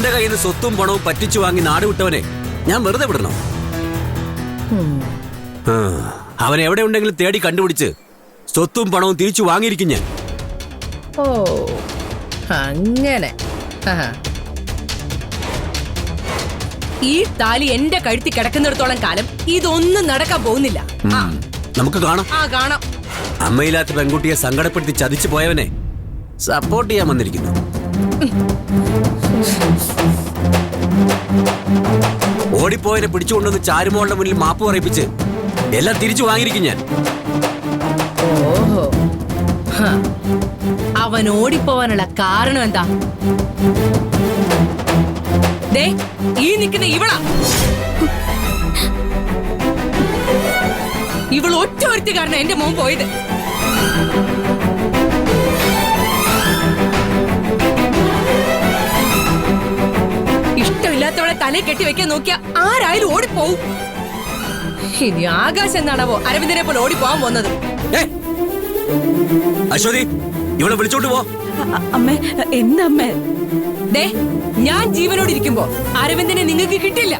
എന്റെ കയ്യിൽ നിന്ന് സ്വത്തും പണവും പറ്റിച്ചു വാങ്ങി നാട് വിട്ടവനെ ഞാൻ വെറുതെ വിടണോ? അവൻ എവിടെ ഉണ്ടെങ്കിലും തേടി കണ്ടുപിടിച്ച് സ്വത്തും പണവും തിരിച്ചു വാങ്ങിയിരിക്കും ഞാൻ. ഓ അങ്ങനെ. ഈ താലി എന്റെ കഴുത്തി കിടക്കുന്നിടത്തോളം കാലം ഇതൊന്നും നടക്കാൻ പോകുന്നില്ല. നമുക്ക് കാണാം. കാണാം. അമ്മയില്ലാത്ത പെൺകുട്ടിയെ സങ്കടപ്പെടുത്തി ചതിച്ചു പോയവനെ സപ്പോർട്ട് ചെയ്യാൻ വന്നിരിക്കുന്നു. ഓടിപ്പോയനെ പിടിച്ചുകൊണ്ടുവന്ന് ചാരുമോളുടെ മുന്നിൽ മാപ്പ് പറയിപ്പിച്ച് എല്ലാം തിരിച്ചു വാങ്ങിയിരിക്കും ഞാൻ. ഓഹോ, അവൻ ഓടിപ്പോവാനുള്ള കാരണം എന്താ? ദേ, ഈ നിൽക്കുന്ന ഇവളാ. ഇവൾ ഒറ്റ ഒരുത്തി കാരണം എന്റെ മോൻ പോയത്. ഇഷ്ടമില്ലാത്തവളെ തലേ കെട്ടി വെക്കാൻ നോക്കിയ ആരായാലും ഓടിപ്പോവും. ഇനി ആകാശം എന്നാണാവോ അരവിന്ദനെ പോലെ ഓടിപ്പോവാൻ പോകുന്നത്. അശ്വതി, ഇവളെ വിളിച്ചോണ്ട് പോ. അമ്മേ, എന്തമ്മേ? ദേ, ഞാൻ ജീവനോടിരിക്കുമ്പോ അരവിന്ദനെ നിങ്ങൾക്ക് കിട്ടില്ല.